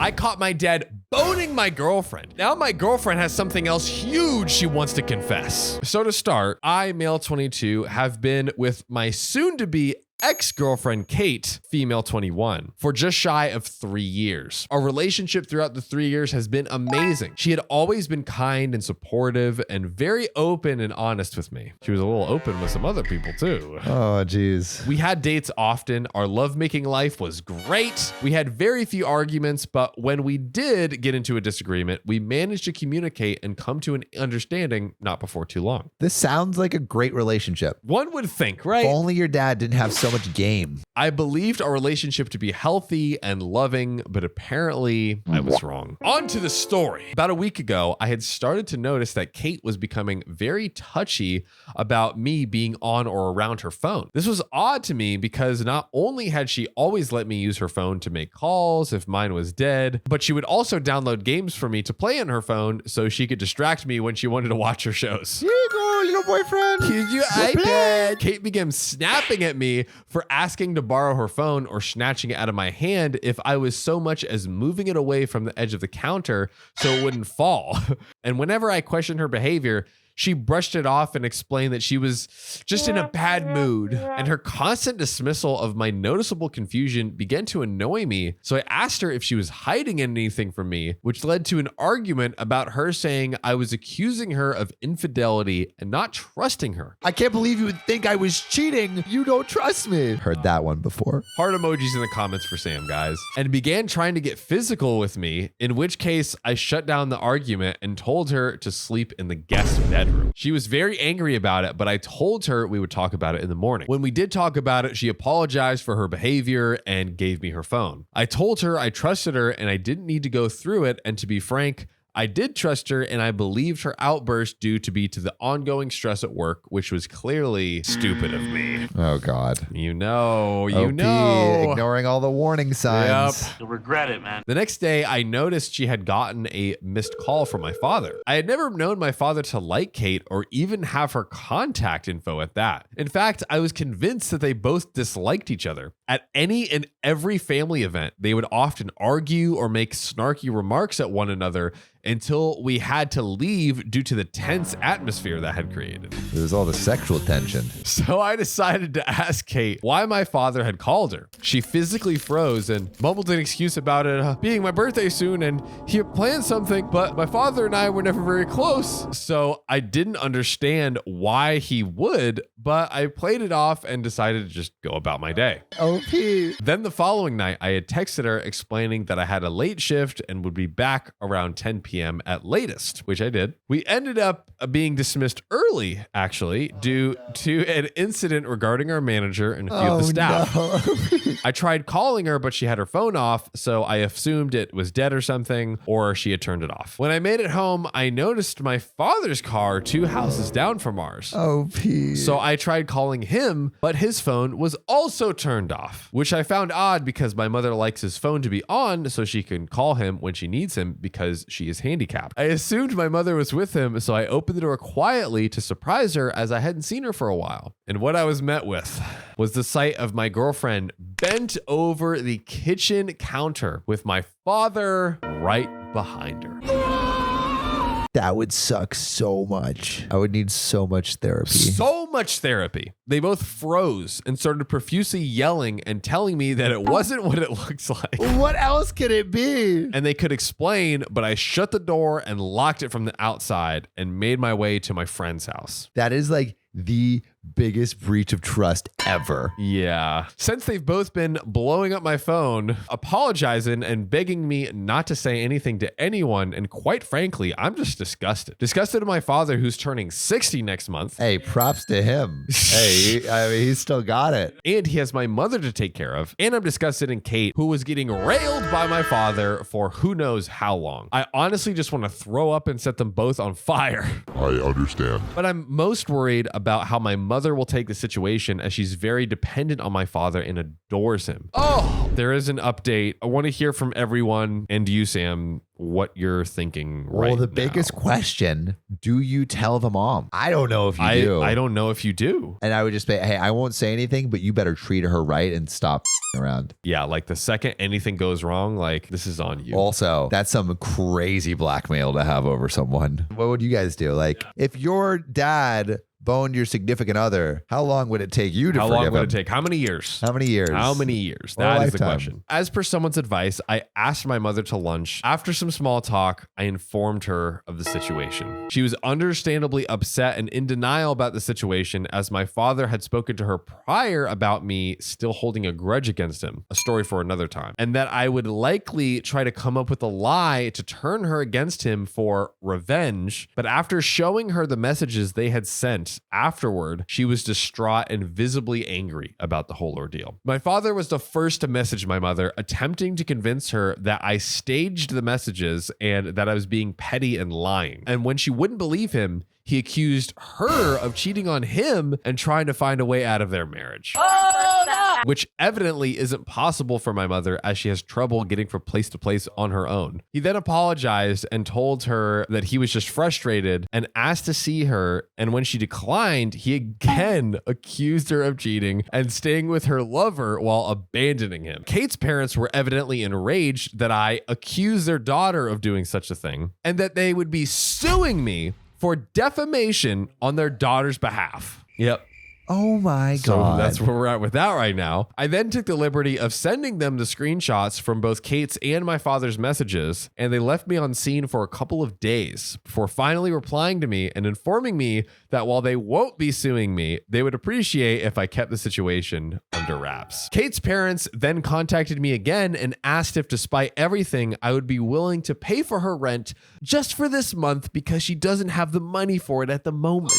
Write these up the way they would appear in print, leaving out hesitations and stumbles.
I caught my dad boning my girlfriend. Now my girlfriend has something else huge she wants to confess. So to start, I, male 22, have been with my soon-to-be ex-girlfriend Kate, female 21, for just shy of 3 years. Our relationship throughout the 3 years has been amazing. She had always been kind and supportive and very open and honest with me. She was a little open with some other people too. Oh, geez. We had dates often. Our lovemaking life was great. We had very few arguments, but when we did get into a disagreement, we managed to communicate and come to an understanding not before too long. This sounds like a great relationship. One would think, right? If only your dad didn't have so much game. I believed our relationship to be healthy and loving, but apparently I was wrong. On to the story. About a week ago, I had started to notice that Kate was becoming very touchy about me being on or around her phone. This was odd to me because not only had she always let me use her phone to make calls if mine was dead, but she would also download games for me to play on her phone so she could distract me when she wanted to watch her shows. Here you go, little boyfriend. Here's your iPad. Kate began snapping at me for asking to borrow her phone or snatching it out of my hand if I was so much as moving it away from the edge of the counter so it wouldn't fall. And whenever I questioned her behavior, she brushed it off and explained that she was just in a bad mood. And her constant dismissal of my noticeable confusion began to annoy me. So I asked her if she was hiding anything from me, which led to an argument about her saying I was accusing her of infidelity and not trusting her. I can't believe you would think I was cheating. You don't trust me. Heard that one before. Heart emojis in the comments for Sam, guys. And began trying to get physical with me, in which case I shut down the argument and told her to sleep in the guest bedroom. She was very angry about it, but I told her we would talk about it in the morning. When we did talk about it, she apologized for her behavior and gave me her phone. I told her I trusted her and I didn't need to go through it. And to be frank, I did trust her and I believed her outburst due to the ongoing stress at work, which was clearly stupid of me. Oh, God. You know. Ignoring all the warning signs. Yep. You'll regret it, man. The next day, I noticed she had gotten a missed call from my father. I had never known my father to like Kate or even have her contact info at that. In fact, I was convinced that they both disliked each other. At any and every family event, they would often argue or make snarky remarks at one another until we had to leave due to the tense atmosphere that had created. It was all the sexual tension. So I decided to ask Kate why my father had called her. She physically froze and mumbled an excuse about it being my birthday soon and he had planned something, but my father and I were never very close. So I didn't understand why he would, but I played it off and decided to just go about my day. OP. Then the following night, I had texted her explaining that I had a late shift and would be back around 10 p.m. at latest, which I did. We ended up being dismissed early, actually, due to an incident regarding our manager and a few of the staff. No. I tried calling her, but she had her phone off, so I assumed it was dead or something, or she had turned it off. When I made it home, I noticed my father's car 2 houses down from ours. OP. So I tried calling him, but his phone was also turned off, which I found odd because my mother likes his phone to be on so she can call him when she needs him because she is handicapped. I assumed my mother was with him, so I opened the door quietly to surprise her as I hadn't seen her for a while. And what I was met with was the sight of my girlfriend bent over the kitchen counter with my father right behind her. That would suck so much. I would need so much therapy. So much therapy. They both froze and started profusely yelling and telling me that it wasn't what it looks like. What else could it be? And they could explain, but I shut the door and locked it from the outside and made my way to my friend's house. That is like the biggest breach of trust ever. Yeah. Since they've both been blowing up my phone, apologizing and begging me not to say anything to anyone, and quite frankly, I'm just disgusted. Disgusted at my father, who's turning 60 next month. Hey, props to him. Hey, I mean, he's still got it. And he has my mother to take care of. And I'm disgusted in Kate, who was getting railed by my father for who knows how long. I honestly just want to throw up and set them both on fire. I understand. But I'm most worried about how my mother mother will take the situation as she's very dependent on my father and adores him. Oh, there is an update. I want to hear from everyone and you, Sam, what you're thinking right now. Well, the biggest question, do you tell the mom? I don't know if you do. I don't know if you do. And I would just say, hey, I won't say anything, but you better treat her right and stop around. Yeah, like the second anything goes wrong, like this is on you. Also, that's some crazy blackmail to have over someone. What would you guys do? Like, if your dad boned your significant other, how long would it take you to forgive him? How long would it take? How many years? How many years? How many years? Or That is the lifetime. question. As per someone's advice, I asked my mother to lunch. After some small talk, I informed her of the situation. She was understandably upset and in denial about the situation, as my father had spoken to her prior about me still holding a grudge against him, a story for another time, and that I would likely try to come up with a lie to turn her against him for revenge. But after showing her the messages they had sent afterward, she was distraught and visibly angry about the whole ordeal. My father was the first to message my mother, attempting to convince her that I staged the messages and that I was being petty and lying. And when she wouldn't believe him, he accused her of cheating on him and trying to find a way out of their marriage. Which evidently isn't possible for my mother, as she has trouble getting from place to place on her own. He then apologized and told her that he was just frustrated and asked to see her. And when she declined, he again accused her of cheating and staying with her lover while abandoning him. Kate's parents were evidently enraged that I accused their daughter of doing such a thing and that they would be suing me for defamation on their daughter's behalf. Yep. Oh my God. So that's where we're at with that right now. I then took the liberty of sending them the screenshots from both Kate's and my father's messages, and they left me on scene for a couple of days before finally replying to me and informing me that while they won't be suing me, they would appreciate if I kept the situation under wraps. Kate's parents then contacted me again and asked if, despite everything, I would be willing to pay for her rent just for this month because she doesn't have the money for it at the moment.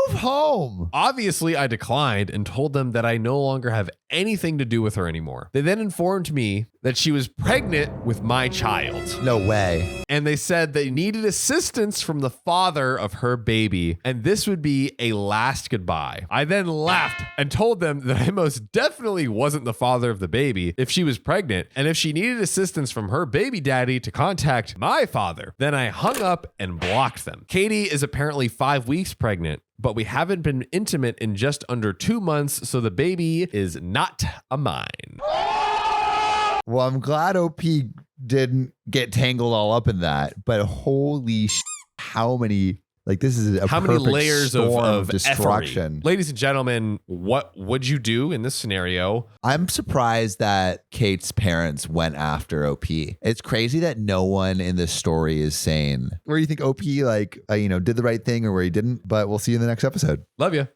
Move home. Obviously, I declined and told them that I no longer have anything to do with her anymore. They then informed me that she was pregnant with my child. No way. And they said they needed assistance from the father of her baby, and this would be a last goodbye. I then laughed and told them that I most definitely wasn't the father of the baby if she was pregnant, and if she needed assistance from her baby daddy to contact my father. Then I hung up and blocked them. Katie is apparently 5 weeks pregnant, but we haven't been intimate in just under 2 months, so the baby is not a mine. Well, I'm glad OP didn't get tangled all up in that, but holy how many, like, this is a how many perfect layers storm of destruction. effery. Ladies and gentlemen, what would you do in this scenario? I'm surprised that Kate's parents went after OP. It's crazy that no one in this story is saying where you think OP did the right thing or where he didn't, but we'll see you in the next episode. Love you.